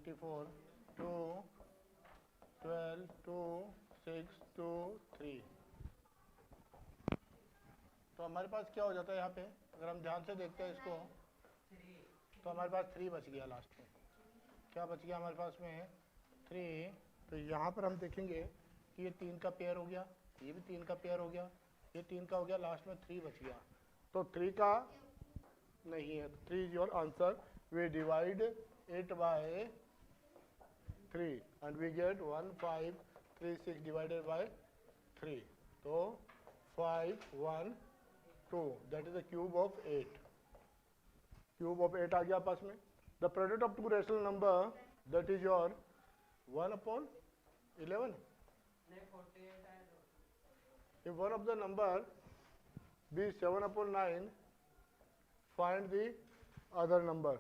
24, 2, 12, 2, 6, 2, 3। तो हमारे पास क्या हो जाता है यहाँ पे, अगर हम ध्यान से देखते हैं इसको, तो हमारे पास 3 बच गया लास्ट में। क्या बच गया हमारे पास में? 3। तो यहाँ पर हम देखेंगे कि ये 3 का पेयर हो गया, ये भी 3 का पेयर हो गया, ये 3 का हो गया, लास्ट में 3 बच गया। तो 3 का नहीं है, 3 is your answer. We divide it by 3 and we get 1 5 3 6 divided by 3. So 5 1 2, that is the cube of 8. Cube of 8 आ गया पास में. The product of two rational number, that is your 1 upon 11. If one of the number be 7 upon 9, find the other number.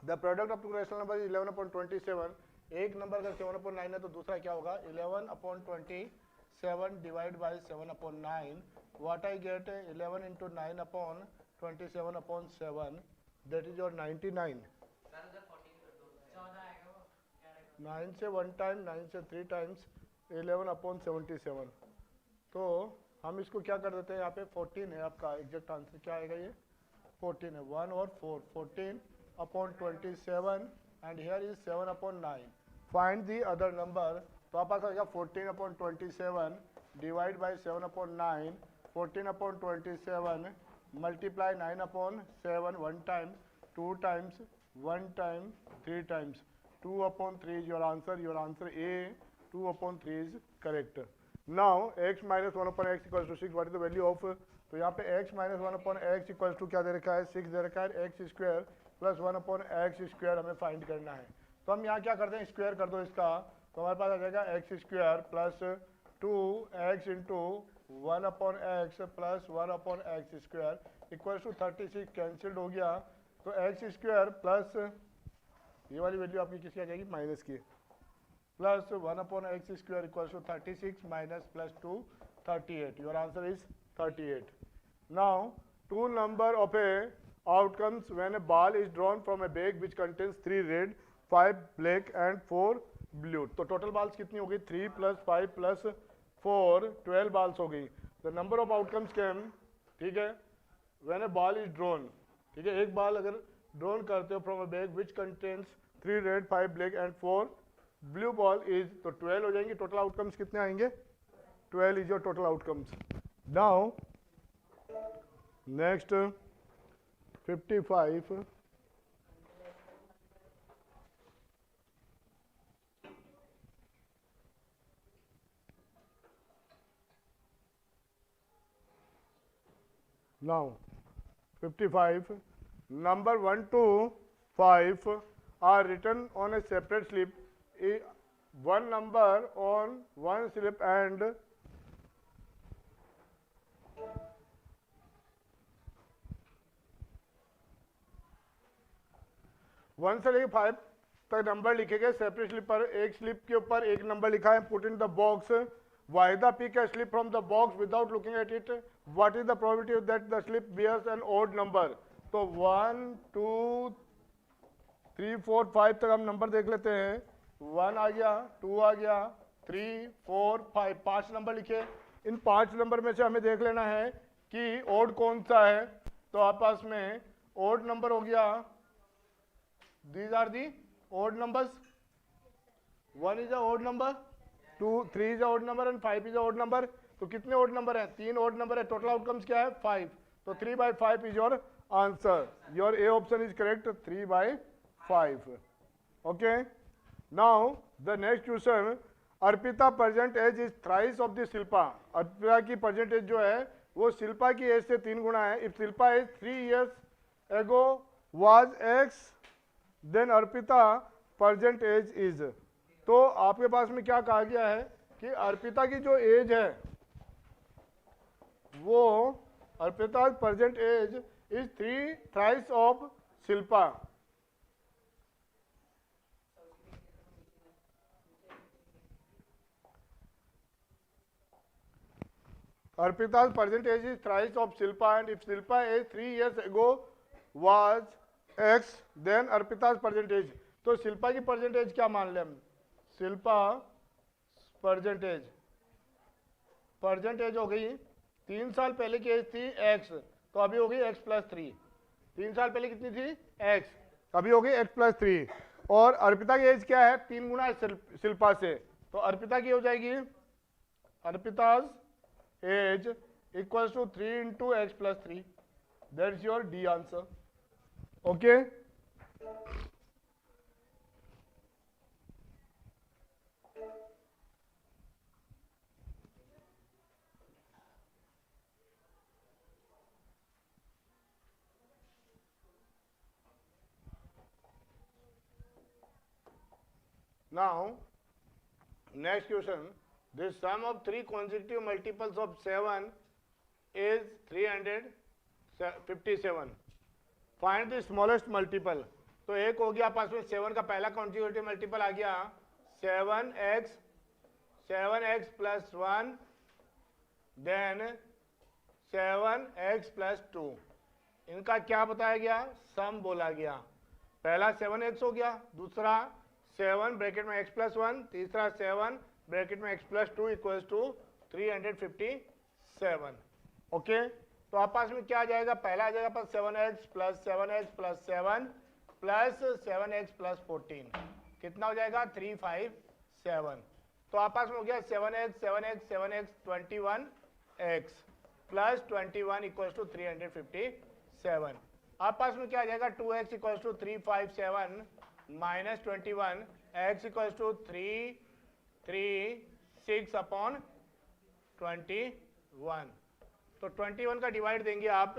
The product of two rational number is 11 upon 27. एक number अगर 7 upon 9 है तो दूसरा क्या होगा? 11 upon 27 divide by 7 upon 9. What I get? 11 into 9 upon 27 upon 7. That is your 99. 9 से 1 time, 9 से 3 times, 11 upon 77. तो हम इसको क्या कर देते हैं, यहाँ पे 14 है आपका एग्जैक्ट आंसर. क्या आएगा ये? 14 है. 1 और 4. 14 upon 27 and here is 7 upon 9. Find the other number. तो आप पास आएगा 14 upon 27 divide by 7 upon 9. 14 upon 27 multiply 9 upon 7 1 time, 2 times, 1 time, 3 times. 2 upon 3 is your answer. Your answer A, 2 upon 3 is correct. Now x minus 1 upon x equals to 6. What is the value of? तो यहाँ पे x minus 1 upon x equals to क्या दे रखा है? 6 दे रखा है. x square plus 1 upon x square हमें find करना है. तो हम यहाँ क्या करते हैं, स्क्वायर कर दो इसका, तो हमारे पास आ जाएगा x square plus 2x into 1 upon x plus 1 upon x square equals to 36. Cancelled हो गया, तो एक्स स्क्वायर प्लस ये वाली वैल्यू आपकी किसकी आ जाएगी? माइनस की, plus 1 upon x square equals to 36 minus plus 2 38. Your answer is 38. Now two number of a outcomes when a ball is drawn from a bag which contains 3 red, 5 black and 4 blue. तो total balls कितनी हो गई? 3 plus 5 plus 4, 12 balls हो गई. The number of outcomes came, ठीक है, when a ball is drawn, ठीक है, एक बॉल अगर ड्रॉन करते हो from a bag which contains 3 red, 5 black and 4 blue ball is, तो 12 हो जाएंगे. total outcomes कितने आएंगे? 12 is your total outcomes. Now next 55. Now 55. Number 1 to 5 are written on a separate slip. One number on one slip and one से लेके 5 तक number लिखे गए सेपरेट स्लिप पर. एक स्लिप के ऊपर एक नंबर लिखा है. Put in the box. वाइदा pick a slip from the box without looking at it. What is the probability that the slip bears an odd number? तो 1 2 3 4 5 तक हम नंबर देख लेते हैं. 1 आ गया, 2 आ गया, 3 4 5, 5 नंबर लिखे. इन 5 नंबर में से हमें देख लेना है कि ओड कौन सा है. तो आप पास में ओड नंबर हो गया. These are the odd numbers. 1 is a odd number, 2 3 is a odd number and 5 is a odd number. तो कितने odd number हैं? 3 odd number है. total outcomes क्या है? 5. तो 3 by 5 is your answer. Your A option is correct. 3 by 5. Okay. Now the next question. Arpita present age is thrice of the Shilpa. Arpita की present age जो है वो शिल्पा की एज से 3 गुना है. If Shilpa is 3 years ago was X, then Arpita present age is. तो आपके पास में क्या कहा गया है कि अर्पिता की जो एज है वो Arpita present age is 3 thrice of Shilpa. Arpita's present age is thrice of Shilpa, and if Shilpa age 3 years ago was x then Arpita percentage. तो शिल्पा की परसेंटेज क्या मान लें हम, शिल्पा परसेंटेज हो गई 3 साल पहले की एज थी एक्स, तो अभी हो गई एक्स प्लस 3। 3 साल पहले कितनी थी एक्स, अभी हो गई एक्स प्लस 3। और अर्पिता की एज क्या है 3 गुना शिल्पा से, तो अर्पिता की हो जाएगी Arpita's age equals to 3 into x plus 3। That is your D answer. Okay now next question, the sum of 3 consecutive multiples of 7 is 357. Find the smallest multiple. तो एक हो गया पास में 7 का पहला कॉन्जिक्यूटिव मल्टीपल आ गया 7x plus 1 then 7x plus 2। इनका क्या बताया गया, सम बोला गया। पहला 7x हो गया, दूसरा 7 ब्रैकेट में x प्लस 1, तीसरा 7 ब्रैकेट में x plus 2 equals to 357। Okay तो आप पास में क्या आ जाएगा, पहला आ जाएगा पास 7x plus 7x plus 7 plus 7x plus 14, कितना हो जाएगा 357। तो आप पास में हो गया 7x 21x plus 21 equals to 357। आप पास में क्या आ जाएगा 2x equals to 357 minus 21 x equals to 336 upon 21। तो 21 का डिवाइड देंगे आप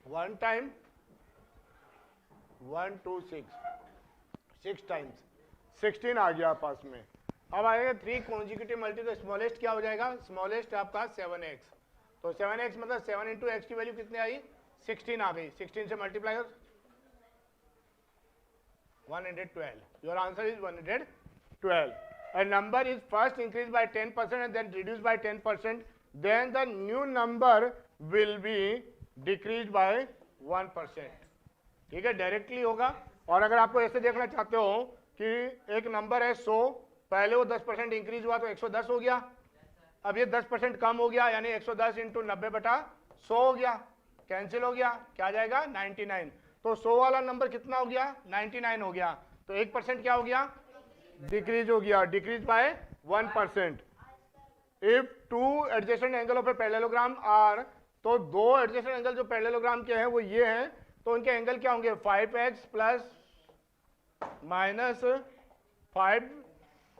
1 टाइम 1 2 6 टाइम्स 16 आ गया पास में। अब आएगा 3 कॉन्जिक्यूटिव मल्टी, तो स्मॉलेस्ट क्या हो जाएगा, स्मॉलेस्ट आपका 7x। तो 7x मतलब 7 इंटू एक्स की वैल्यू कितनी आई 16 आ गई, 16 से मल्टीप्लाई कर 112. Your answer is 112. A number is first increased by 10% and then reduced by 10%. Then the new number will be decreased by 1%. ठीक है, डायरेक्टली होगा। और अगर आपको ऐसे देखना चाहते हो कि एक नंबर है 100, पहले वो 10% इंक्रीज हुआ तो 110 हो गया, अब ये 10% कम हो गया यानी 110 इंटू 90/100 हो गया, कैंसिल हो गया, क्या जाएगा 99। तो 100 वाला नंबर कितना हो गया 99 हो गया, तो 1% क्या हो गया डिक्रीज हो गया, decrease by 1%। If 2 adjacent angle of a parallelogram are, तो 2 एडजेसेंट एंगल जो पैरेललोग्राम के हैं वो ये हैं, तो उनके एंगल क्या होंगे 5x plus minus 5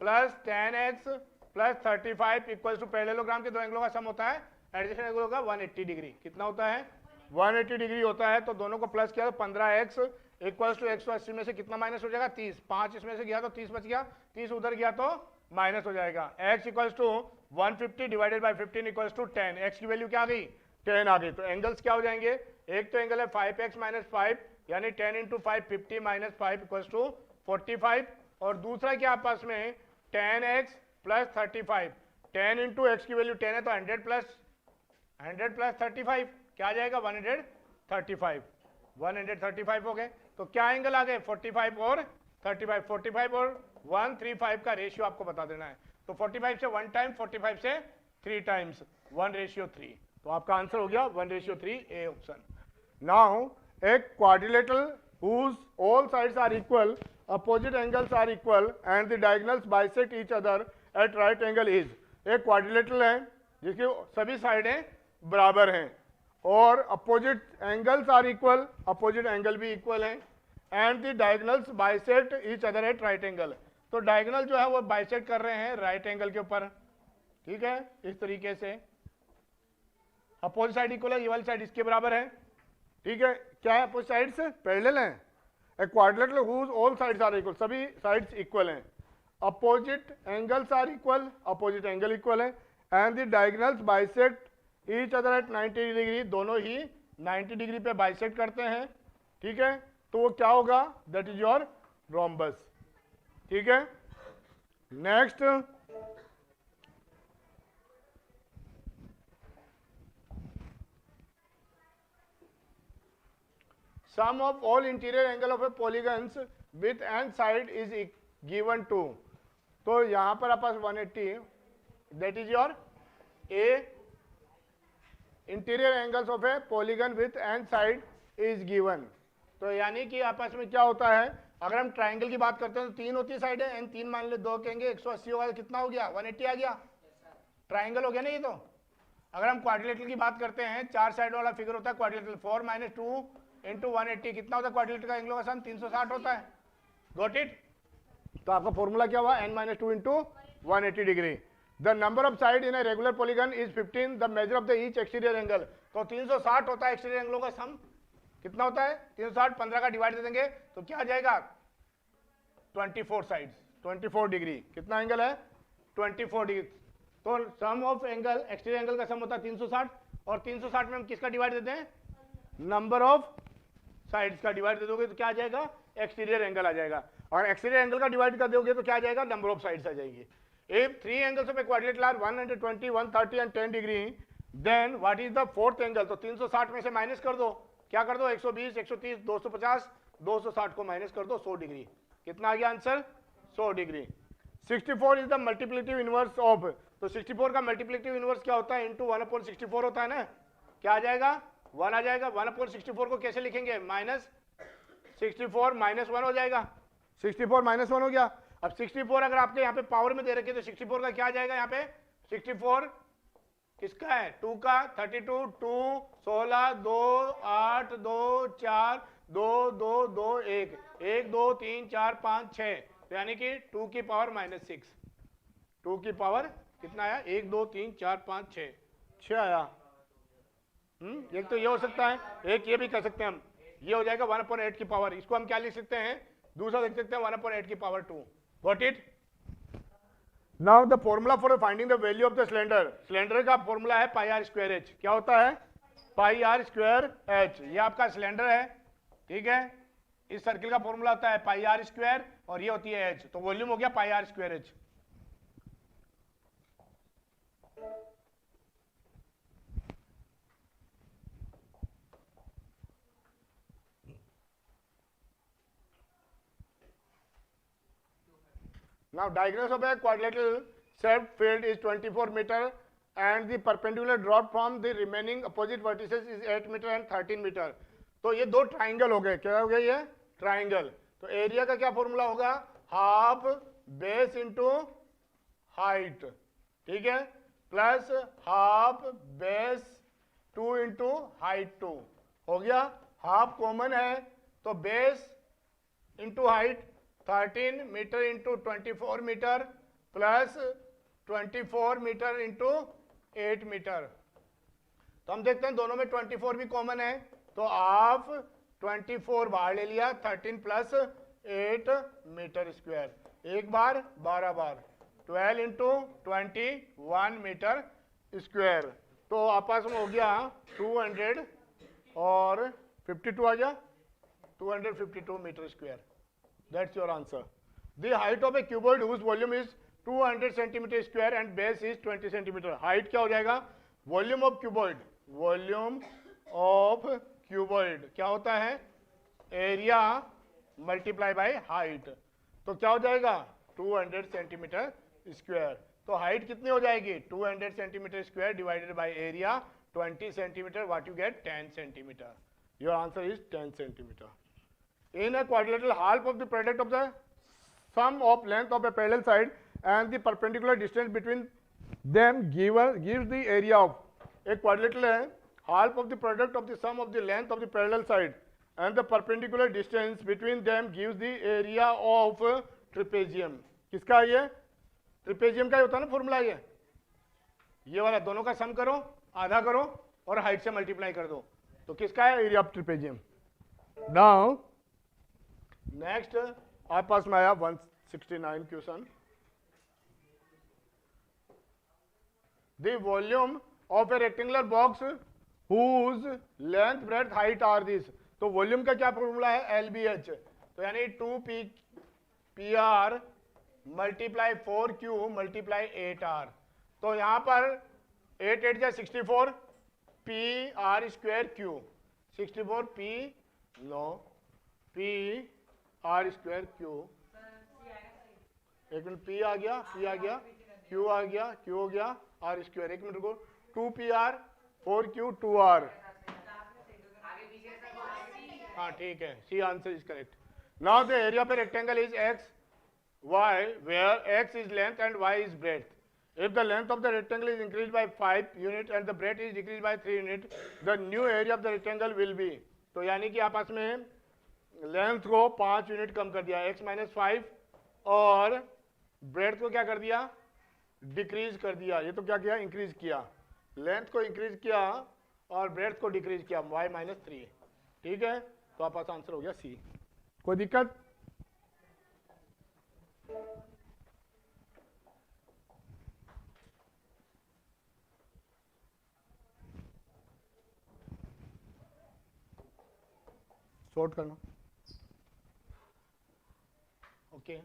plus 10x plus 35 equal to parallelogram के दो एंगलों का सम होता है एडजेसेंट एंगल होगा 180 डिग्री। कितना होता है 180 डिग्री होता है। तो दोनों को प्लस किया तो 15x इक्वल्स टू 180 में से कितना माइनस हो जाएगा 30, 5 इसमें से गया तो 30 बच गया, 30 उधर गया तो माइनस हो जाएगा। x equals to 150 divided by 15 equals to 10, x की वैल्यू क्या आ गई 10 आ गई। तो एंगल्स क्या हो जाएंगे, एक तो एंगल है 5x माइनस 5 यानी 10 इंटू 5 50 माइनस 5 इक्वल्स टू 45, और दूसरा क्या आपस में 10x प्लस 35, 10 इंटू एक्स की वैल्यू 10 है तो 100 प्लस 35 क्या आ जाएगा 135, 135 हो गए। तो क्या एंगल आ गए 45 और 35, 45 और 135 का रेशियो आपको बता देना है। तो 45 से 1 टाइम, 45 से 3 टाइम्स 1:3, तो आपका आंसर हो गया 1:3 ए ऑप्शन। नाउ एक quadrilateral whose all sides are equal, opposite angles are equal and the diagonals bisect each other at right angle is, एक क्वाड्रिलेटरल है जिसकी सभी साइडें बराबर हैं और opposite angles are equal, opposite angle भी इक्वल है, and the diagonals bisect each other at right angle, तो डायगोनल जो है वो बाइसेक्ट कर रहे हैं राइट एंगल के ऊपर। ठीक है, इस तरीके से अपोजिट साइड इक्वल है, ये वाली साइड इसके बराबर है। ठीक है, क्या है अपोजिट साइड्स पैरेलल हैं। A quadrilateral whose all sides are equal, सभी साइड्स इक्वल हैं, opposite angles are equal, opposite angle equal है, and the diagonals bisect each other at 90 degree, दोनों ही 90 डिग्री पे बाइसेक्ट करते हैं। ठीक है, तो वो क्या होगा दैट इज योर रोम्बस। ठीक है, next sum of all interior angle of a polygons with n side is given to. तो यहां पर आपस 180, that is your a interior angles of a polygon with n side is given. तो यानी कि आपस में क्या होता है, अगर हम ट्राइंगल की बात करते हैं तो 3 होती है साइड है, एंड 3 मान ले 2 कहेंगे, 180 होगा, कितना हो गया 180 आ गया, ट्राइंगल हो गया ना ये। तो अगर हम क्वाड्रिलेटरल की बात करते हैं, 4 साइड वाला फिगर होता है क्वाड्रिलेटरल, 4 - 2 × 180 कितना होता है क्वाड्रिलेटरल का एंगलों का सम, 360 होता है। Got it? तो आपका फॉर्मूला क्या हुआ, n - 2 × 180 degree. The number of side in a regular polygon is 15, the measure of the each exterior angle. तो 360 होता है एक्सटीरियर एंगलों का सम, कितना होता है 360, 15 का डिवाइड दे देंगे तो क्या आ जाएगा 24 साइड्स, 24 डिग्री। कितना एंगल है 24 डिग्री। तो सम ऑफ एंगल एक्सटीरियर एंगल का सम होता है 360, और 360 में हम किसका डिवाइड देते हैं, नंबर ऑफ साइड्स का डिवाइड दे दोगे तो क्या आ जाएगा एक्सटीरियर एंगल आ जाएगा, और एक्सटीरियर एंगल का डिवाइड कर दोगे तो क्या आ जाएगा नंबर ऑफ साइड्स आ जाएगी। If 3 angles of a quadrilateral are 120, 130 and 10 degree, then what is the fourth angle? तो 360 में से माइनस कर दो, क्या कर दो 120, 130, 250, 260 को माइनस कर दो 100 डिग्री। कितना आ गया answer 100 degree. 64 is the multiplicative inverse of, तो 64 का मल्टीप्लिकेटिव इनवर्स क्या होता है, इंटू 1/64 होता है ना, क्या आ जाएगा 1 आ जाएगा। 1/64 को कैसे लिखेंगे, -64 -1 हो जाएगा, 64 -1 हो गया। अब 64 अगर आपके यहाँ पे पावर में दे रखे तो 64 का क्या आ जाएगा, यहाँ पे 64 किसका है 2 का, 32 2 16 2 8 2 4 2 2 2 1 1 2 3 4 5 6, तो यानी कि 2 की पावर -6, 2 की पावर कितना आया 1 2 3 4 5 6 आया। एक तो ये हो सकता है, एक ये भी कर सकते हैं हम, ये हो जाएगा 1/8 की पावर, इसको हम क्या लिख सकते हैं, दूसरा लिख सकते हैं 1/8 की power 2। Got it? Now the formula for finding the value of the cylinder, cylinder का फॉर्मूला है πr²h। क्या होता है πr²h, ये आपका सिलेंडर है, ठीक है, इस सर्किल का फॉर्मूला होता है πr² और ये होती है h, तो वॉल्यूम हो गया πr²h। Now diagonals of a quadrilateral shaped field is 24 meter and the perpendicular drop from the remaining opposite vertices is 8 meter and 13 meter। तो ये दो ट्राइंगल हो गए, क्या हो गया ये ट्राइंगल। तो एरिया का क्या फॉर्मूला होगा, हाफ बेस इंटू हाइट, ठीक है, plus half base 2 into height 2 हो गया। हाफ कॉमन है तो base into height 13 metre into 24 metre plus 24 metre into 8 metre. तो हम देखते हैं दोनों में 24 भी कॉमन है, तो आप 24 बाहर ले लिया, 13 प्लस 8 मीटर स्क्वायर, एक बार 12 बार, 12 इंटू 21 मीटर स्क्वायर। तो आपस में हो गया 200 और 52 आ गया 252 metre square. That's your answer. The height of a cuboid whose volume is 200 centimeter square and base is 20 centimeter. Height क्या हो जाएगा, volume of cuboid, volume of cuboid क्या होता है, area multiply by height, तो क्या हो जाएगा 200 सेंटीमीटर स्क्वायर। तो हाइट कितनी हो जाएगी 200 centimetre square divided by area 20 centimetre, what you gate 10 centimetre. Your answer is 10 centimetre. In a quadrilateral, half of the product of the sum of length of a parallel side and the perpendicular distance between them gives the area of, एक quadrilateral है, half of the product of the sum of the length of the parallel side and the perpendicular distance between them gives the area of trapezium। किसका है ये, trapezium का ही होता है ना formula, ये वाला दोनों का सम करो, आधा करो और हाइट से मल्टीप्लाई कर दो, तो किसका है area of trapezium. Now next आपके पास में आया 169 question, the volume of a rectangular box whose length breadth height are this. तो वॉल्यूम का क्या फॉर्मूला है LBH, तो यानी 2PR multiply 4Q multiply 8R। तो यहां पर 8 8 जा 64 PR² Q, 64 P no, P R square Q, एक मिनट, पी आ गया, पी आ गया, क्यू आ गया, क्यू हो गया, आर स्क्वायर, एक मिनट को, 2pr 4q 2r, हाँ ठीक है, see answer is correct. Now the area of a rectangle is x y, where x is length and y is breadth. If the length of the rectangle is increased by 5 unit and the breadth is decreased by 3 unit, the new area of the rectangle will be, तो यानी कि आपस में length को 5 unit कम कर दिया, x minus 5, और bread को क्या कर दिया, डिक्रीज कर दिया। ये तो क्या किया, इंक्रीज किया, लेंथ को इंक्रीज किया और ब्रेड को डिक्रीज किया, y माइनस 3। ठीक है, तो आपका आंसर हो गया सी। कोई दिक्कत? सॉर्ट करना। Okay,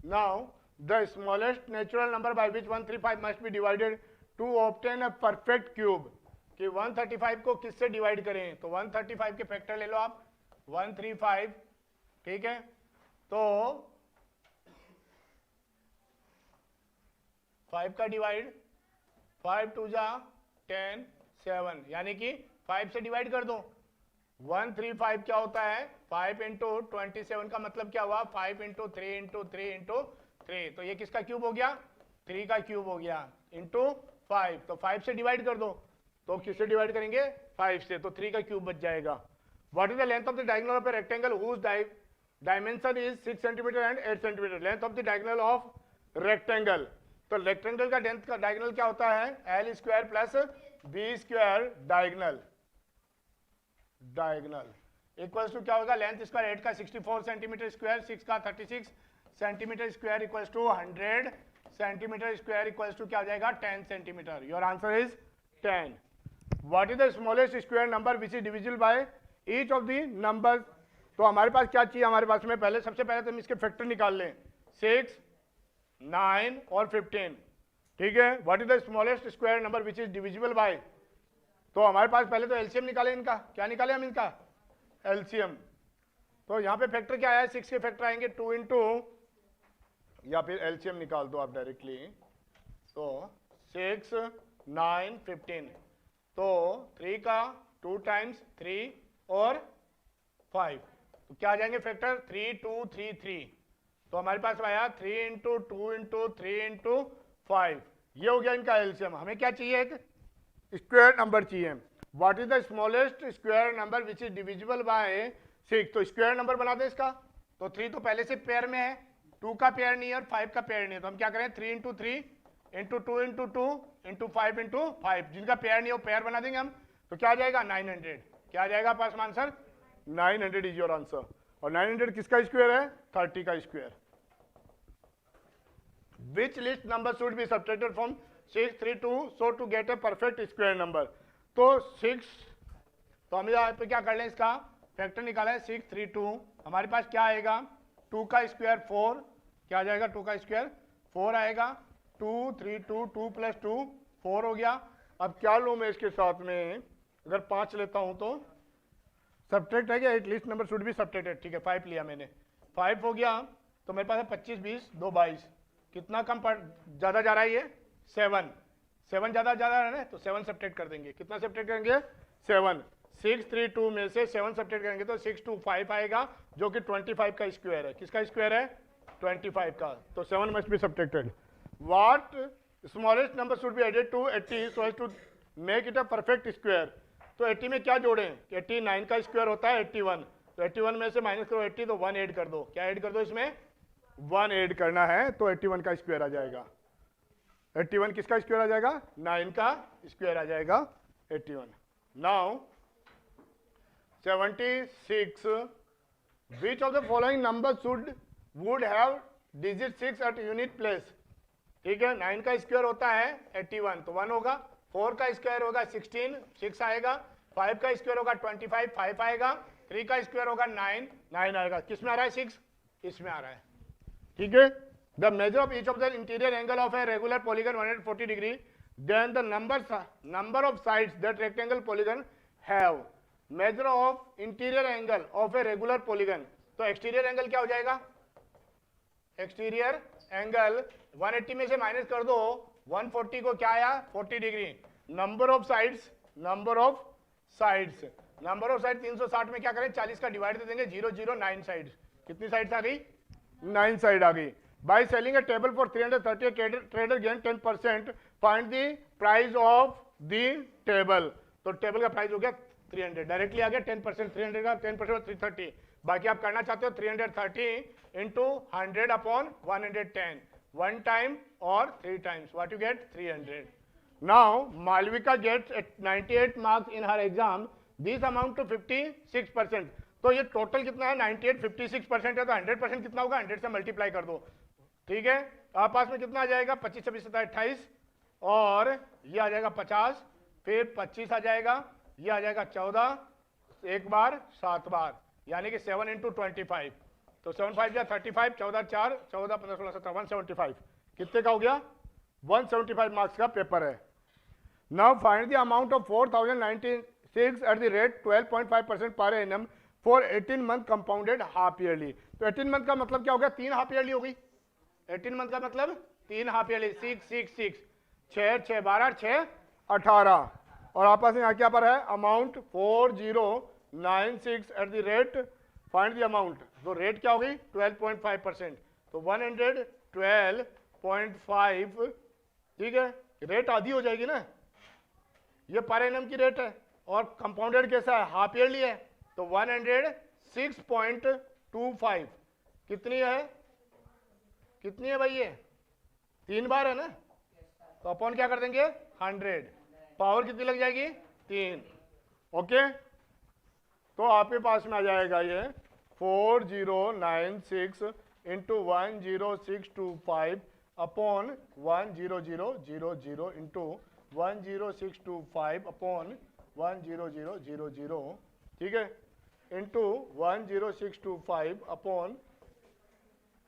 now the smallest natural number by which 135 must be divided to obtain a perfect cube, कि 135 को किससे डिवाइड करें, तो 135 के फैक्टर ले लो आप, 135, ठीक है, तो 5 का डिवाइड, 5 2 जा 10, 7, यानी कि 5 से डिवाइड कर दो। 135 क्या होता है, 5 इंटू 27 का मतलब क्या हुआ, 5 इंटू 3 इंटू 3 इंटू 3, तो ये किसका क्यूब हो गया, 3 का क्यूब हो गया, इंटू 5, तो 5 से डिवाइड कर दो, तो किससे डिवाइड करेंगे, 5 से, तो 3 का क्यूब बच जाएगा। What is the length of the diagonal of a rectangle whose dimension is 6 centimetre and 8 centimetre, length of the diagonal of rectangle, तो रेक्टेंगल का लेंथ का डायगोनल क्या होता है, L square plus B square diagonal, diagonal equals to क्या होगा, length square 8 का 64 centimetre square, 6 का 36 centimetre square equals to 100 centimetre square equals to क्या हो जाएगा, 10 centimetre. Your answer is 10। What is the smallest square number which is divisible by each of the numbers, तो हमारे पास क्या चाहिए, हमारे पास में पहले सबसे पहले तो हम इसके फैक्टर निकाल लें, 6, 9 और 15, ठीक है। What is the smallest square number which is divisible bye, तो हमारे पास पहले तो एलसीएम निकाले इनका, क्या निकाले हम इनका, एलसीएम, तो यहाँ पे फैक्टर क्या आया, 6 के फैक्टर आएंगे 2 इंटू, या फिर एलसीएम निकाल दो आप डायरेक्टली, तो 6, 9, 15, तो 3 का 2 टाइम्स 3 और 5, तो क्या आ जाएंगे फैक्टर, 3 2 3 3, तो हमारे पास आया 3 इंटू 2 इंटू 3 इंटू 5, ये हो गया इनका एलसीएम। हमें क्या चाहिए, एक स्क्वायर नंबर चाहिए। What is the smallest square number which is divisible bye 6, तो स्क्वायर नंबर बना दे इसका, तो 3 तो पहले से पेयर में है, 2 का पेयर नहीं है और 5 का पेयर नहीं है, तो हम क्या करें, 3 into 3 into 2 into 2 into 5 into 5, जिनका पेयर नहीं है वो पेयर बना देंगे हम, तो क्या आ जाएगा 900, क्या आ जाएगा पास में आंसर, 900 इज योर आंसर। और 900 किसका स्क्वायर है, 30 का square. Which list number should be subtracted from 6, 3, 2 so to get a perfect square number, तो 6, तो हम यहाँ पे क्या कर लें, इसका फैक्टर निकाला है, 6, 3, 2, हमारे पास क्या आएगा, 2 का स्क्वायर 4, क्या आ जाएगा, 2 का स्क्वायर 4 आएगा, 2 3 2 2 प्लस 2 4 हो गया। अब क्या लूँ मैं इसके साथ में, अगर 5 लेता हूँ तो सब्ट्रैक्ट है क्या, at least number should be subtracted, ठीक है 5 लिया मैंने, 5 हो गया, तो मेरे पास है 25 20 2 22, कितना कम ज्यादा जा रहा है, ये 7 ज्यादा है ना, तो 7 सब्ट्रैक्ट कर देंगे, कितना सब्ट्रैक्ट करेंगे, 7, 6 3 2 में से 7 सब्ट्रैक्ट करेंगे तो 6 2 5 आएगा, जो कि 25 का स्क्वायर है, किसका स्क्वायर है, 25 का, तो 7 must be subtracted. What smallest number should be added to 80 so as to make it a perfect square, तो 80 में क्या जोड़ें, 89 का स्क्वायर होता है 81, तो 81 में से माइनस करो 80, तो 1 ऐड कर दो, क्या ऐड कर दो इसमें, 1 ऐड करना है, तो 81 का स्क्वायर आ जाएगा। 81 किसका स्क्वायर आ जाएगा, 9 का स्क्वायर आ जाएगा 81। Now 76, which of the following number would have digit 6 at unit place, ठीक है, 9 का स्क्वायर होता है 81, तो 1 होगा, 4 का स्क्वायर होगा 16 6 आएगा, 5 का स्क्वायर होगा 25 5 आएगा, 3 का स्क्वायर होगा 9 9 आएगा, किस में आ रहा है 6, इसमें आ रहा है, ठीक है। The measure of each of the interior angle of a regular polygon 140 degree, then the number of sides that rectangle polygon have, measure of interior angle of a regular polygon. तो एक्सटीरियर एंगल क्या हो जाएगा? Exterior angle 180 में से minus कर दो 140 को क्या आया 40 degree. Number of sides, number of sides 360 में क्या करें 40 का डिवाइड दे देंगे 0 0 9 साइड्स। कितनी साइड्स आ गई? 9 साइड आ गई। By selling A table for 330 trader gain 10%। Find the price of the table. तो टेबल का प्राइस हो गया 300, डायरेक्टली आ गया 10%, 300 का 10% 330। बाकी आप करना चाहते हो 330 इंटू 100 अपॉन 110, 1 टाइम और 3 times, what you get 300। Now Malavika gets 98 marks in her exam, this amount to 56%। तो ये टोटल कितना है 98, 56% है, तो 100% कितना होगा 100 से मल्टीप्लाई कर दो, ठीक है। आप पास में कितना आ जाएगा 25 26 27 और ये आ जाएगा 50, फिर 25 आ जाएगा, ये आ जाएगा 14, एक बार 7 बार, यानी कि 7 इंटू 25, तो 7 5 या 35, 14 4 14 15 16 17 175। कितने का हो गया 175 मार्क्स का पेपर है। Now find the amount of 4096 at the rate 12.5% per annum for 18 month compounded half yearly. तो 18 मंथ का मतलब क्या हो गया 3 हाफ ईयरली हो गई। 18 मंथ का मतलब 3 हाफ ईयरली, 6 6 6 6 6 12 6 18 और आपस में यहाँ क्या पर है amount 4096 at the rate, find the amount. तो रेट क्या हो गई 12.5%, तो 112.5, ठीक है। रेट आधी हो जाएगी ना, ये पर एनम की रेट है और कंपाउंडेड कैसा है हाफ ईयरली है, तो 106.25 कितनी है, कितनी है भाई ये 3 बार है ना, तो अपन क्या कर देंगे 100, पावर कितनी लग जाएगी 3, ओके। तो आपके पास में आ जाएगा ये 4096 इंटू 10625 अपॉन 10000 इंटू 10625 अपॉन 10000, ठीक है, इंटू 10625 अपॉन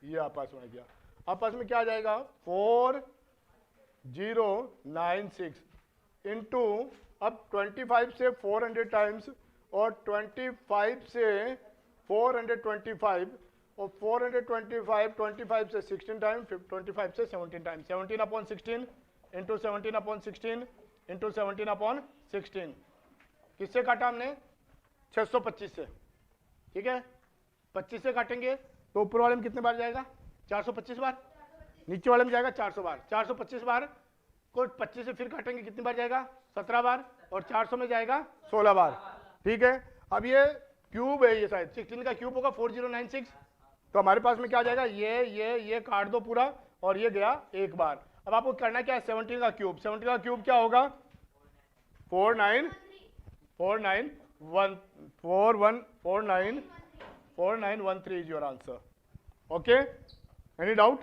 ये आपस में आ गया। आपस में क्या आ जाएगा 4096 इंटू अब 25 से 400 टाइम्स और 25 से 425 और 425 25 से 16 टाइम, 25 से 17 time, 17 upon 16 into 17 upon 16 into 17 upon 16। किससे काटा हमने 625 से, ठीक है। 25 से काटेंगे तो ऊपर वाले में कितने बार जाएगा 425 बार, नीचे वाले में जाएगा 400 बार। 425 बार को 25 से फिर काटेंगे कितनी बार जाएगा 17 बार और 400 में जाएगा 16 बार, ठीक है। अब ये क्यूब है, ये शायद 16 का क्यूब होगा 4096, तो हमारे पास में क्या आ जाएगा ये काट दो पूरा और ये गया एक बार। अब आपको करना क्या है 17 का क्यूब, 17 का क्यूब क्या होगा 4913 is your answer, okay. Any doubt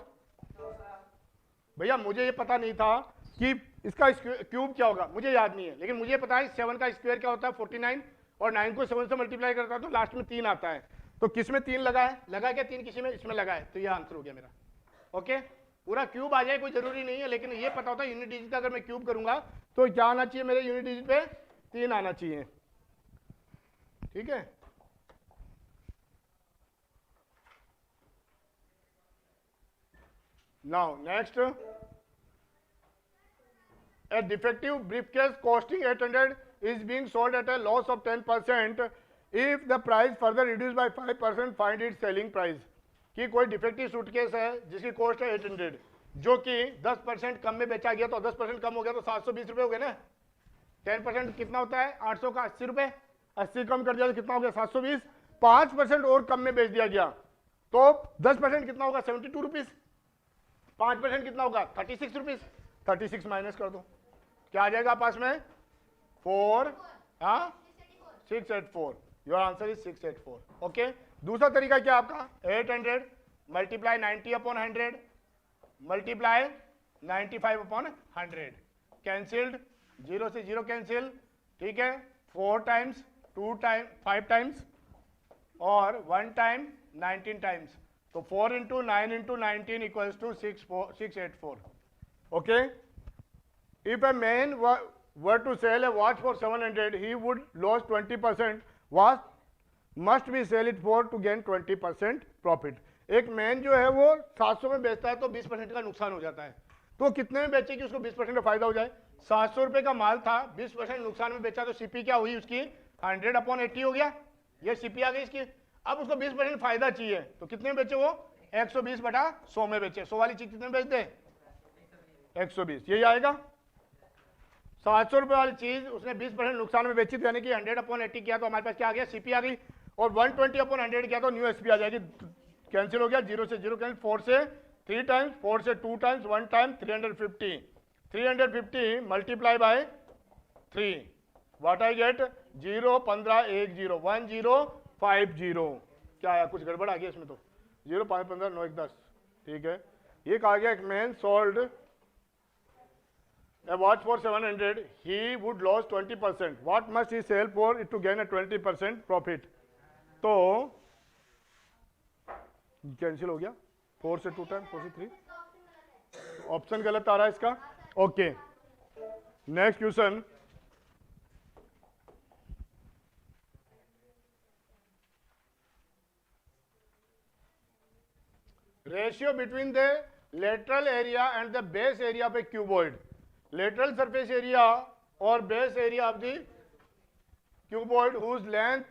भैया? मुझे ये पता नहीं था कि इसका क्यूब क्या होगा, मुझे याद नहीं है, लेकिन मुझे पता है 7 का स्क्वायर क्या होता है 49 और 9 को 7 से मल्टीप्लाई करता है तो लास्ट में 3 आता है। तो किस में 3 लगा है, लगा क्या 3 किसी में, इसमें लगा है, तो ये आंसर हो गया मेरा, ओके। पूरा क्यूब आ जाए कोई जरूरी नहीं है, लेकिन ये पता होता है यूनिट डिजिट का अगर मैं क्यूब करूंगा तो क्या आना चाहिए मेरे यूनिट डिजिट पे 3 आना चाहिए, ठीक है। Now next, a defective briefcase costing 800 is being sold at a loss of 10%. If the price further reduced by 5%, find its selling price. कि कोई डिफेक्टिव सूटकेस है जिसकी कॉस्ट है 800, जो कि 10% कम में बेचा गया, तो 10% कम हो गया तो 720 रुपये हो गए ना। 10% कितना होता है 800 का 80 रुपये, 80 कम कर दिया तो कितना हो गया 720, 5% और कम में बेच दिया गया तो 10% कितना होगा 72 रुपीज, 5% कितना होगा 36 रुपीज, 36 माइनस कर दो क्या आ जाएगा पास में 684। Your answer is 684, okay. दूसरा तरीका क्या आपका 800 multiply 90 upon 100 multiply 95 upon 100, cancelled, 0 से 0 कैंसिल, ठीक है। 4 टाइम्स 2 टाइम 5 टाइम्स और 1 टाइम 19 टाइम्स, तो 4 into 9 into 19 equals to 684, okay. If a man were to sell a watch for 700, he would lose 20%. Was must be sell it for to gain 20% profit. एक man जो है वो 700 में बेचता है तो 20% का नुकसान हो जाता है, तो कितने में बेचे कि उसको 20% का फायदा हो जाए? 700 रुपए का माल था, 20% नुकसान में बेचा तो सीपी क्या हुई उसकी? 100/80 हो गया, ये सीपी आ गई इसकी। अब उसको 20% फायदा चाहिए तो कितने में बेचे वो? 120/100 में बेचे। 100 वाली चीज कितने में बेच दे? 120, यही आएगा। 700 रुपए वाली चीज उसने 20% नुकसान में बेची, यानी कि 100/80 किया तो हमारे पास क्या आ गया? सीपी आ गई। और 120/100 किया तो न्यू एसपी आ जाएगी। कैंसिल हो गया, 0 से 0 कैंसिल, 4 से 3 टाइम्स, 4 से 2 times, 1 time, 350। 350 multiply by 3, what I get? 0, 15, 1, 0, 1, 0, 5, 0। क्या आया? कुछ गड़बड़ आ गया इसमें तो। 0, 5, 15, 9, 1, 10। ठीक है, ये कहा गया एक man sold a watch for 700, he would lose 20%. What must he sell for it to gain a 20% profit? तो कैंसिल हो गया, 4 से 2 टाइम, 4 से 3, ऑप्शन गलत आ रहा है इसका। Okay, next question. Ratio between the lateral area and the base area of a cuboid. Lateral surface area or base area of the cuboid whose length,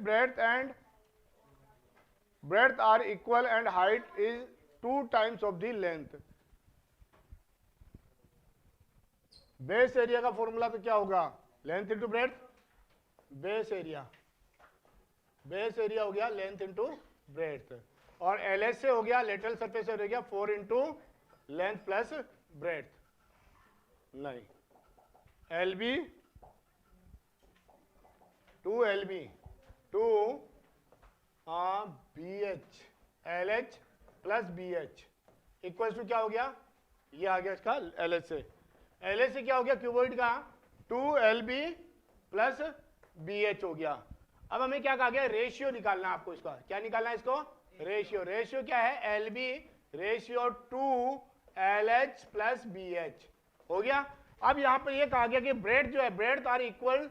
breadth are equal and height is 2 times of the length. Base area का formula तो क्या होगा? Length into breadth. Base area हो गया length into breadth, और LS से हो गया लेटरल सरफेस एरिया हो गया 4 इंटू लेंथ प्लस ब्रेड्थ। नहीं, LB two LB two BH, LH plus BH equal to क्या हो गया? ये आ गया इसका LH से। LH से क्या हो गया क्यूबॉइड का? 2LB प्लस BH हो गया। अब हमें क्या कहा गया? रेशियो निकालना है आपको इसका। क्या निकालना है इसको? रेशियो क्या है? LB ratio 2LH plus BH हो गया। अब यहां पर ये कहा गया कि ब्रेड जो है, ब्रेड आर इक्वल,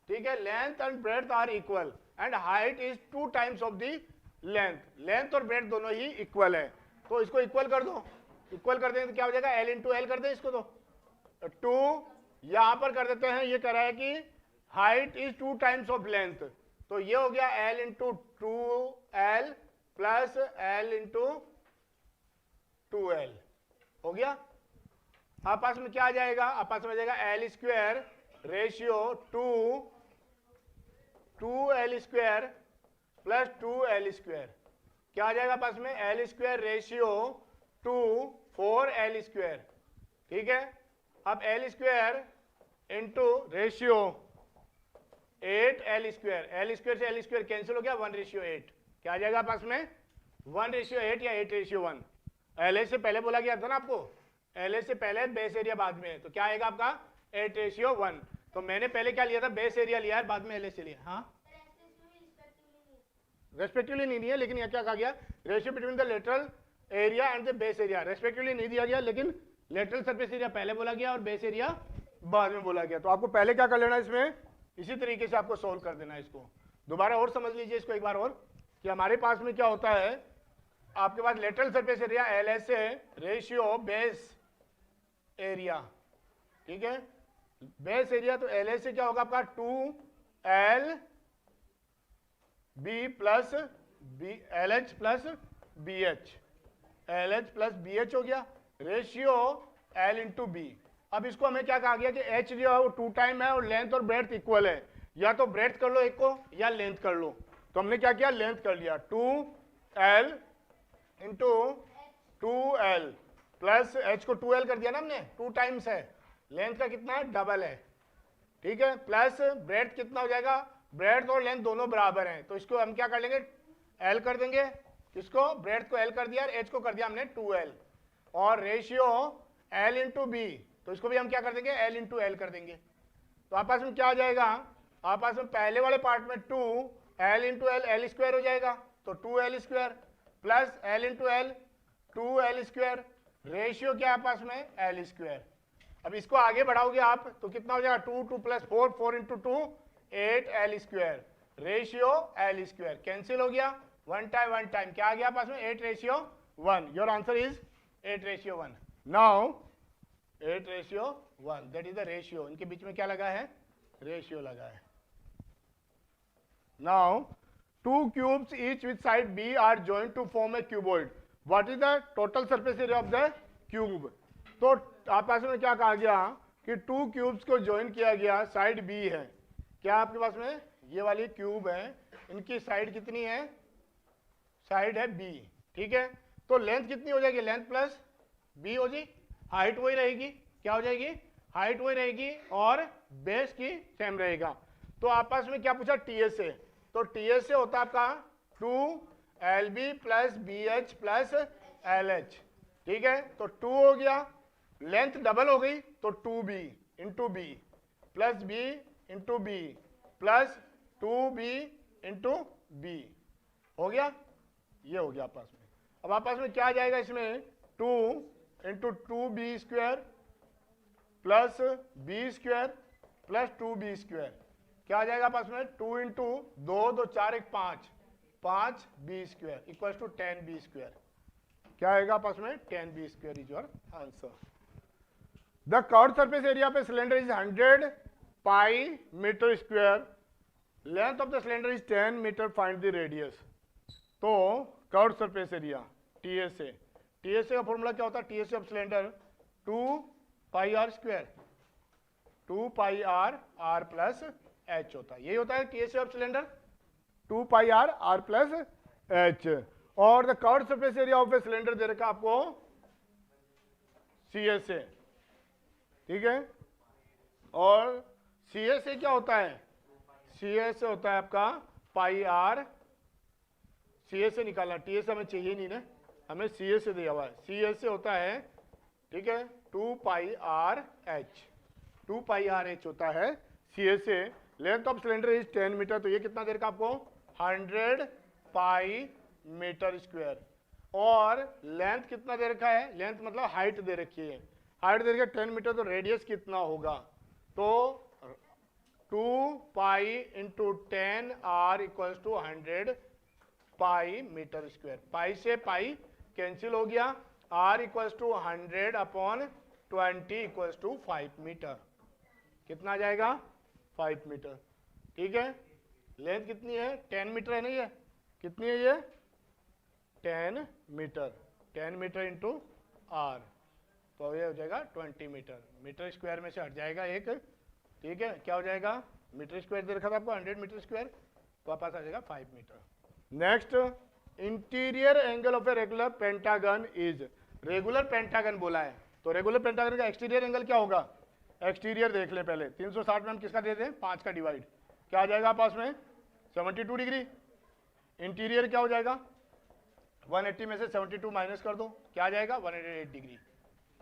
ठीक है, length and breadth are equal and height is 2 times of the length. Length और ब्रेड दोनों ही इक्वल है, तो इसको इक्वल कर दो। इक्वल कर देंगे तो क्या हो जाएगा? L इंटू एल कर दे इसको, तो 2 यहां पर कर देते हैं। ये कह रहा है कि height is 2 times of length, तो ये हो गया L into 2L plus L into 2L हो गया। आपस में क्या आ जाएगा? आपस में आ जाएगा L square ratio 2L square plus 2L square. क्या आ जाएगा आपस में? L square ratio 2 4L square. ठीक है, अब L square into ratio 8L square. L square से L स्क्वायर कैंसिल हो गया, 1:8। क्या आ जाएगा आपस में? 1:8 या 8:1। LH से पहले बोला गया था ना आपको, LH से पहले बेस एरिया बाद में है, तो क्या आएगा आपका? 8:1। तो मैंने पहले क्या लिया था? बेस एरिया लिया है, बाद में LH से लिया। हाँ, रेस्पेक्टिवली नहीं है, लेकिन यह क्या कहा गया? Ratio between the lateral area and the base area. Respectively नहीं दिया गया, लेकिन लेटरल सरफेस एरिया पहले बोला गया और बेस एरिया बाद में बोला गया। तो आपको पहले क्या कर लेना है इसमें? इसी तरीके से आपको सोल्व कर देना है इसको। दोबारा और समझ लीजिए इसको एक बार और, कि हमारे पास में क्या होता है, आपके पास लेटरल सरफेस एरिया LS है रेशियो बेस एरिया। ठीक है, बेस एरिया तो LS से क्या होगा आपका? 2LB plus LH plus BH। LH plus BH हो गया, रेशियो L इंटू B। अब इसको हमें क्या कहा गया कि H जो है वो 2 टाइम है और लेंथ और ब्रेड्थ इक्वल है। या तो ब्रेड्थ कर लो एक को या लेंथ कर लो, तो हमने क्या किया? लेंथ कर लिया। 2L into 2L plus H को 2L कर दिया ना हमने, 2 टाइम्स है, लेंथ का कितना है? डबल है। ठीक है, प्लस ब्रेड्थ कितना हो जाएगा? ब्रेड्थ और लेंथ दोनों बराबर हैं, तो इसको हम क्या कर लेंगे? L कर देंगे। किसको? ब्रेड्थ को L कर दिया और H को कर दिया हमने 2L, और रेशियो L इंटू B, तो इसको भी हम क्या कर देंगे? L इंटू L कर देंगे। तो आपस में क्या आ जाएगा? आपस में पहले वाले पार्ट में 2L इंटू L स्क्वायर हो जाएगा, तो 2L square plus L into L 2L square, ratio क्या आपस में? L square. अब इसको आगे बढ़ाओगे आप तो कितना हो जाएगा? 2 2 plus 4 4 into 2 8L square, ratio L square, cancel हो गया, वन टाइम क्या आ गया पास में 8:1. Your answer is 8:1. Now 8:1, that is the ratio. इनके बीच में क्या लगा है, रेशियो लगा है. Now two cubes each with side B are joined to form a cuboid. What is the total surface area of the cube? तो आपस में क्या कहा गया कि टू क्यूब्स को ज्वाइन किया गया, साइड B है. क्या आपके पास में ये वाली क्यूब है, इनकी साइड कितनी है, साइड है B. ठीक है, तो लेंथ कितनी हो जाएगी, लेंथ प्लस B हो जी, हाइट वही रहेगी. क्या हो जाएगी, हाइट वही रहेगी और बेस की सेम रहेगा. तो आपस में क्या पूछा, TS है. तो TS से होता है आपका 2LB plus BH plus LH. ठीक है, तो 2 हो गया, लेंथ डबल हो गई तो 2B into B plus B into B plus 2B into B हो गया. ये हो गया आपस में. अब आपस में क्या आ जाएगा इसमें, 2 into 2B square plus B square plus 2B square. क्या आ जाएगा पास में, 2 into 2 4 1 5 B square equal to 10B square. क्या आएगा पास में, 10B square is your answer. The curved surface area पे cylinder is 100 pi metre square. Length of the cylinder is 10 metre. Find the radius. तो curved surface area TSA, TSA का formula क्या होता है, TSA of cylinder 2 pi r square, 2 pi r plus H होता है. यही होता है TSA of cylinder, 2 pi r plus H. और the curved surface area of a cylinder दे रखा आपको CSA. ठीक है, और CSA क्या होता है, CSA होता है आपका पाई r. CSA निकालना, TSA हमें चाहिए नहीं ना, हमें CSA दिया हुआ है. CSA होता है, ठीक है, 2 pi r H, 2 pi r H होता है CSA. Length of cylinder is 10 metre. तो ये कितना दे रखा आपको, 100 पाई मीटर स्क्वायर. और लेंथ कितना दे रखा है, लेंथ मतलब हाइट दे रखी है, हाइट दे रखी है 10 मीटर. तो रेडियस कितना होगा, तो 2 pi into 10 r equal to 100 pi metre square. Pi से पाई कैंसिल हो गया, r equal to 100 upon 20 equal to 5 metre. कितना आ जाएगा, 5 मीटर. ठीक है, लेंथ कितनी है, 10 मीटर है ना, ये कितनी है, ये 10 मीटर. 10 मीटर इंटू r, तो ये हो जाएगा 20 मीटर. मीटर स्क्वायर में से हट जाएगा एक. ठीक है, क्या हो जाएगा, मीटर स्क्वायर दे रखा था आपको 100 मीटर स्क्वायर, वापस आ जाएगा 5 metre. Next, interior angle of a regular pentagon is. Regular pentagon बोला है, तो रेगुलर पेंटागन का एक्सटीरियर एंगल क्या होगा, एक्सटीरियर देख ले पहले. 360 में हम किसका देते हैं, 5 का डिवाइड. क्या आ जाएगा पास में, 72 डिग्री. इंटीरियर क्या हो जाएगा, 180 में से 72 माइनस कर दो, क्या आ जाएगा 108 डिग्री.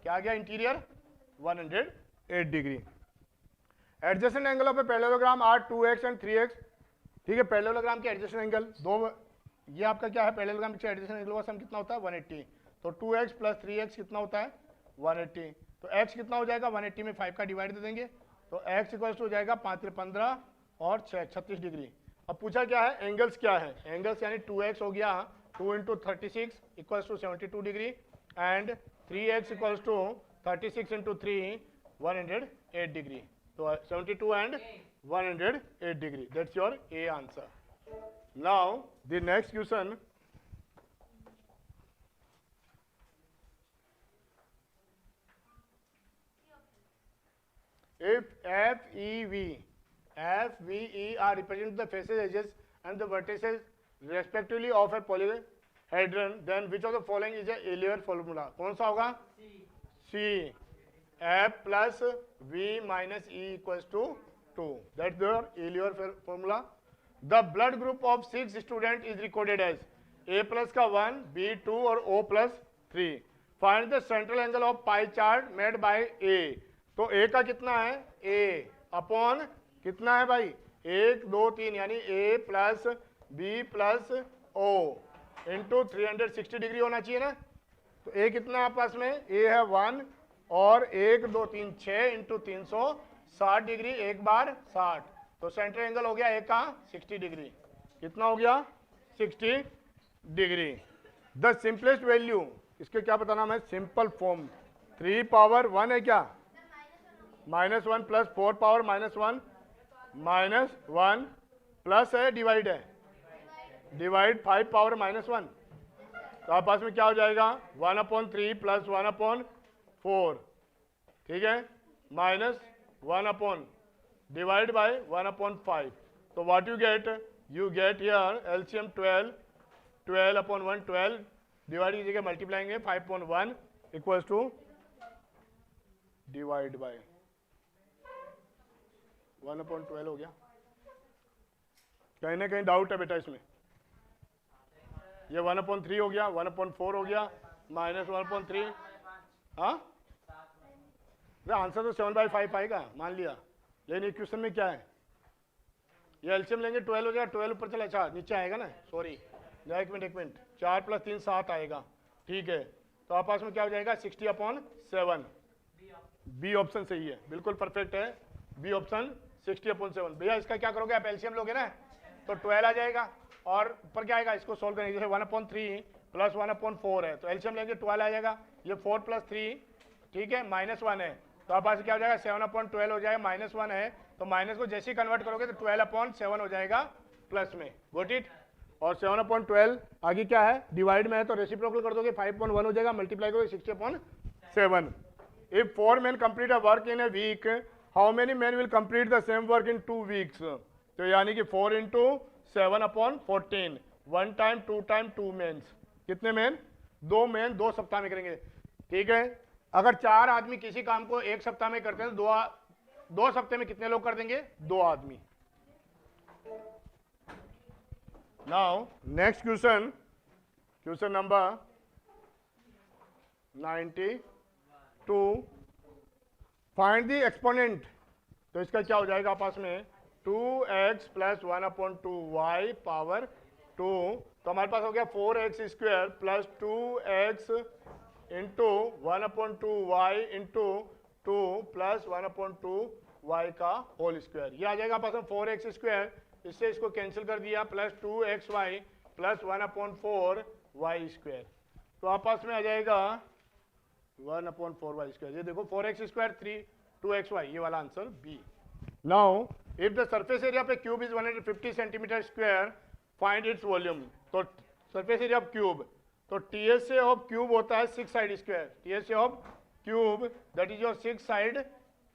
क्या आ गया, interior 108 degree. Adjacent angle of a parallelogram are 2x and 3x. ठीक है, पैरेललोग्राम के एडजेसेंट एंगल दो, ये आपका क्या है, पैरेललोग्राम के एडजेसेंट एंगल का सम कितना होता है, 180. तो 2x प्लस 3x कितना होता है, 180. तो x कितना हो जाएगा, 180 में 5 का डिवाइड दे देंगे, तो x इक्वल हो जाएगा 5 × 15 और 36 डिग्री. अब पूछा क्या है, एंगल्स क्या है, एंगल्स यानी 2x हो गया 2 into 36 equal to 72 degree and 3x equal to 36 into 3 108 degree. तो 72 and 108 degree. That's your a answer. Now the next question. If F, V, E are represented the faces, edges and the vertices respectively of a polyhedron, then which of the following is a Euler formula? कौन सा होगा, C. F plus V minus E equals to 2. That's the Euler formula. The blood group of 6 students is recorded as A plus का 1, B 2 और O plus 3. Find the central angle of pie chart made by A. तो A का कितना है, A upon कितना है भाई, 1 2 3 यानी A plus B plus O into 360 degree होना चाहिए ना. तो A कितना है पास में, A है 1 और 1 2 3 6 इंटू 360 डिग्री, एक बार 60. तो सेंटर एंगल हो गया ए का 60 डिग्री। कितना हो गया? 60 डिग्री। द सिंपलेस्ट वैल्यू, इसके क्या बताना है? सिंपल फॉर्म 3 पावर 1 है क्या? -1 प्लस 4 पावर -1 -1 प्लस है डिवाइड है, डिवाइड 5 पावर -1। तो आप पास में क्या हो जाएगा? 1/3 प्लस 1/4, ठीक है, माइनस 1 डिवाइड बाय 1/5। तो what you get here LCM 12/1 12 divide कीजिएगा, मल्टीप्लाइंग है 5/1 इक्वल्स टू डिवाइड बाय 1/12 हो गया। कहीं ना कहीं डाउट है बेटा इसमें? ये 1/3 हो गया, 1/4 हो गया, माइनस 1/3। हाँ, आंसर तो 7/5 आएगा मान लिया, लेकिन इक्वेशन में क्या है? ये एलसीएम लेंगे 12 हो जाएगा, 12 ऊपर चला, अच्छा नीचे आएगा ना, सॉरी एक मिनट 4 + 3 7 आएगा, ठीक है। तो आप पास में क्या हो जाएगा? 60/7। बी ऑप्शन सही है, बिल्कुल परफेक्ट है, बी ऑप्शन 60/7। भैया इसका क्या करोगे आप? एलसीएम लोगे ना तो 12 आ जाएगा, और ऊपर क्या आएगा? इसको सोल्व करेंगे, जैसे 1/3 प्लस 1/4 है, तो एलसीएम लेंगे 12 आ जाएगा, ये 4 + 3, ठीक है, -1 है, तो आप पास क्या हो जाएगा? 7/12 हो जाएगा, -1 है, तो माइनस को जैसे ही कन्वर्ट करोगे तो 12/7 हो जाएगा प्लस में, गोट इट। और 7/12 आगे क्या है? डिवाइड में है, तो रेसिप्रोकल कर दोगे, 5/1 हो जाएगा, मल्टीप्लाई करोगे 60/7। If 4 men complete a work in a week, how many men will complete the same work in 2 weeks? तो यानी कि 4 × 7/14, 1 टाइम 2 टाइम 2 मेन्स, कितने मेन? 2 मेन 2 सप्ताह में करेंगे, ठीक है। अगर 4 आदमी किसी काम को 1 सप्ताह में करते हैं तो 2 सप्ताह में कितने लोग कर देंगे? 2 आदमी। Now next question number 92, find the exponent. तो इसका क्या हो जाएगा पास में? 2x + 1/2y पावर 2, तो हमारे पास हो गया 4x² + 2x × 1/2y × 2 + 1/2y का होल स्क्वायर। ये आ जाएगा पास में 4x², इससे इसको कैंसिल कर दिया, प्लस 2xy + 1/4y², तो आप पास में आ जाएगा 1/4y²। ये देखो 4x², 2xy, ये वाला answer B. Now if the surface area पे cube is 150 cm², find its volume. तो सरफेस एरिया ऑफ क्यूब, तो TSA ऑफ क्यूब होता है 6 side square, TSA of cube that is your 6 side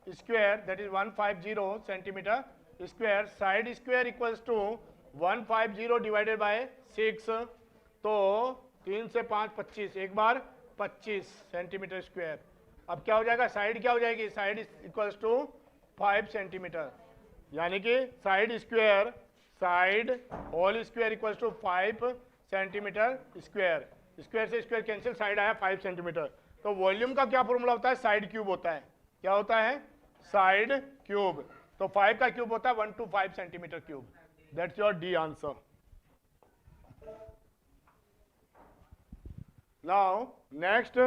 square, that is 150 cm², side square equals to 150 divided by 6, तो 3 से 5 25, एक बार 25 cm²। अब क्या हो जाएगा? साइड क्या हो जाएगी? साइड इक्वल्स टू 5 cm, यानी कि side square, side whole square equals to 5 cm²। Square से स्क्वायर कैंसिल, साइड आया 5 cm। तो वॉल्यूम का क्या फॉर्मूला होता है? साइड क्यूब होता है। क्या होता है? Side cube. तो 5 का क्यूब होता है 125 cm³। That's your D answer. Now next,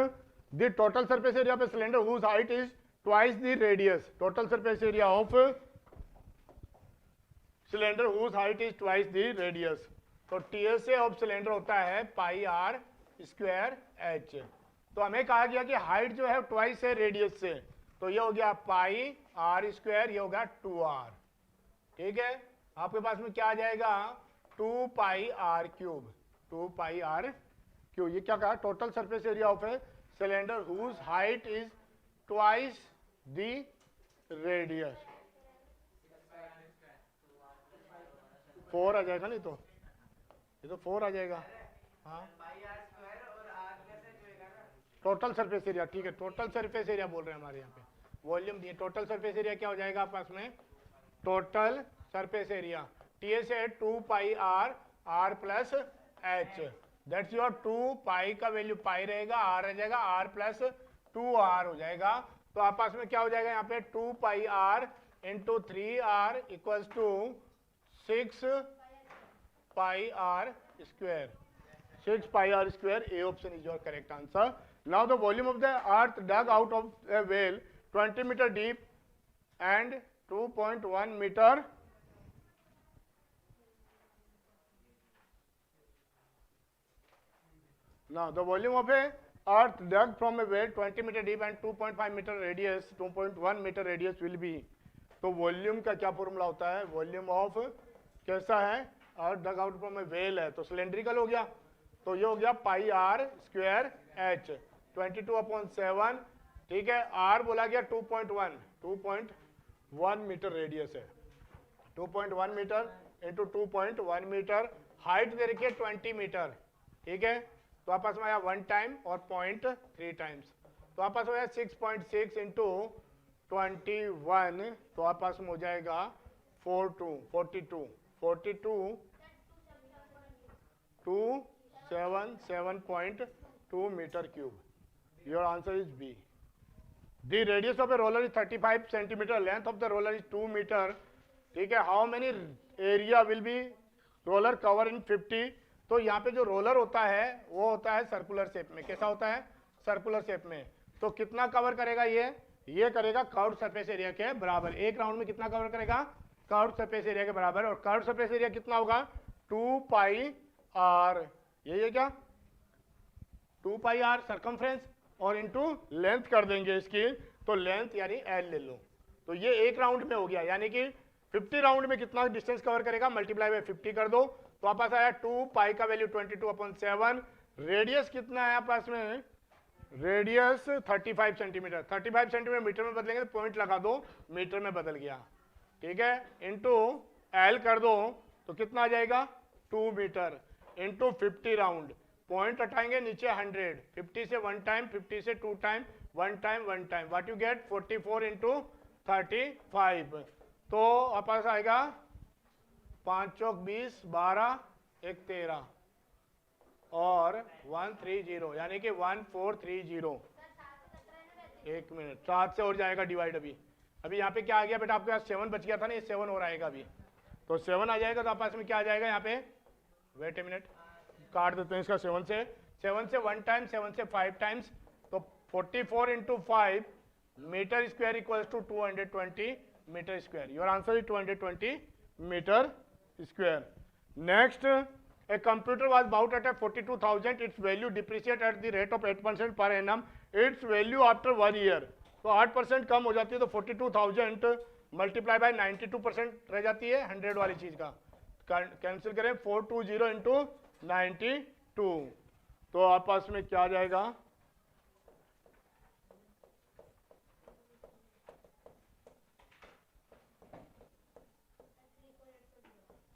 the total surface area of a cylinder whose height is twice the radius. Total surface area of cylinder whose height is twice the radius. तो TSA of cylinder होता है πr²h। तो हमें कहा गया कि height जो है ट्वाइस है रेडियस से, तो ये हो गया πr², ये होगा 2r, ठीक है। आपके पास में क्या आ जाएगा? 2πr³, 2πr³। ये क्या कहा? Total surface area of a cylinder whose height is twice the radius. 4 आ जाएगा, नहीं तो ये तो 4 आ जाएगा। हाँ, टोटल सरफेस एरिया, ठीक है, टोटल सरफेस एरिया बोल रहे हैं हमारे यहाँ पे, वॉल्यूम दिए। टोटल सरफेस एरिया क्या हो जाएगा आपके पास में? Total surface area TSA 2πr+h, that's your 2π का वैल्यू पाई रहेगा, r रह जाएगा, r + 2r हो जाएगा। तो आप पास में क्या हो जाएगा यहाँ पे? 2πr × 3r equals to 6πr²। 6πr², A option is your correct answer. Now the volume of the earth dug out of a well 20 meter deep and 2.1 meter Now the volume of a earth dug from a well 20 meter deep and 2.5 meter radius, 2.1 meter radius will be. तो volume का क्या formula होता है? Volume of कैसा है? Earth dug out from a well है तो cylindrical हो गया, तो ये हो गया पाई आर स्क्वायर एच 22/7, ठीक है। आर बोला गया 2.1 मीटर रेडियस है, 2.1 मीटर इंटू 2.1 मीटर, हाइट दे रखी है 20 मीटर, ठीक है। तो आपस में आया 1 टाइम और 0.3 टाइम्स, तो आपस में 6.6 इंटू 21, तो आपस में हो जाएगा 42 277.2 metre cube. Your answer is B. The radius of a roller is 35 centimeter, length of the roller is 2 meter, ठीक है। How many area will be roller cover in 50? तो यहाँ पे जो रोलर होता है वो होता है सर्कुलर शेप में। कैसा होता है? सर्कुलर शेप में। तो कितना कवर करेगा ये करेगा कर्व्ड सरफेस एरिया के बराबर। एक राउंड में कितना कवर करेगा? कर्व्ड सरफेस एरिया के बराबर। और कर्व्ड सरफेस एरिया कितना होगा? 2 पाई आर, यही है क्या? 2 पाई आर सरकमफ्रेंस और इनटू लेंथ कर देंगे इसकी, तो लेंथ यानी एल ले लो। तो ये एक राउंड में हो गया, यानी कि 50 राउंड में कितना डिस्टेंस कवर करेगा? मल्टीप्लाई बाय 50 कर दो, तो आपस आया 2 पाई का वैल्यू 22/7। रेडियस कितना है आपस में? Radius 35 centimetre. 35 सेंटीमीटर मीटर में बदलेंगे तो पॉइंट लगा दो, मीटर में बदल गया, ठीक है। इंटू एल कर दो तो कितना आ जाएगा? 2 मीटर इंटू 50 राउंड, पॉइंट हटाएंगे नीचे 100, 50 से 1 टाइम, 50 से 2 time, 1 time, 1 time, what you gate? 44 into 35, तो आपस आएगा 5 चौक 20, 12 1 13 और 130, यानी कि 1430। एक मिनट, 7 से और जाएगा डिवाइड। अभी यहाँ पे क्या आ गया बेटा? आपके पास 7 बच गया था ना, ये 7 और आएगा अभी, तो 7 आ जाएगा। तो आपस में क्या आ जाएगा यहाँ पे? वेट ए मिनट, काट देते हैं इसका 7 से 1 टाइम, 7 से 5 टाइम्स, तो 44 into 5 metre square equals to 220 metre square. Your answer is 220 metre square. Next, a computer was bought at 42,000, its value depreciate at the rate of 8% per annum, its value after 1 year, तो 8% कम हो जाती है, तो 42,000 multiply by 92% रह जाती है 100 वाली चीज का, कैंसिल करें 420 इंटू 92, तो आपस में क्या आ जाएगा?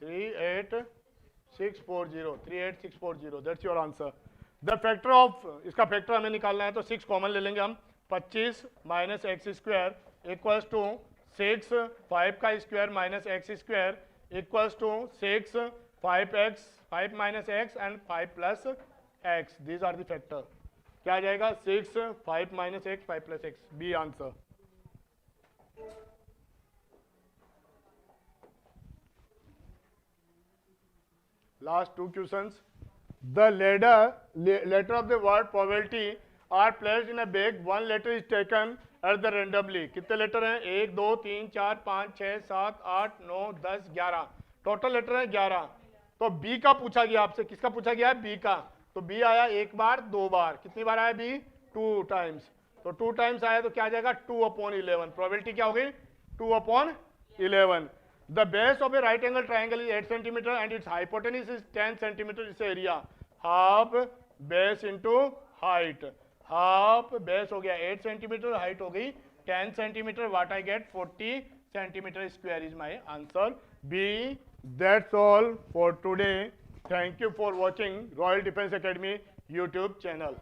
38640, that's your answer. The factor of, इसका फैक्टर हमें निकालना है, तो 6 कॉमन ले लेंगे हम। 25 minus X square equals to 6, 5 का square minus X square equals to 6, 5x, 5 minus X and 5 plus X, these are the factor. क्या आ जाएगा? 6, 5 minus X, 5 plus X, B answer. Last 2 questions. The letter of the word poverty are placed in a bag. One letter is taken at the randomly. कितने letter हैं? 1 2 3 4 5 6 7 8 9 10 11, total letter है 11। तो B का पूछा गया आपसे, किसका पूछा गया है? बी का। तो बी आया 1 बार 2 बार, कितनी बार आया बी? 2 टाइम्स, तो 2 टाइम्स आया तो क्या आ जाएगा? 2/11। प्रोबेबिलिटी क्या हो गई? 2/11। The base of a right angle triangle is 8 centimeter and its hypotenuse is 10 centimeter. Its area half base into height, half base हो गया 8 centimeter, height हो गई 10 centimeter. What I get? 40 centimeter square is my answer. B. That's all for today. Thank you for watching Royal Defense Academy YouTube channel.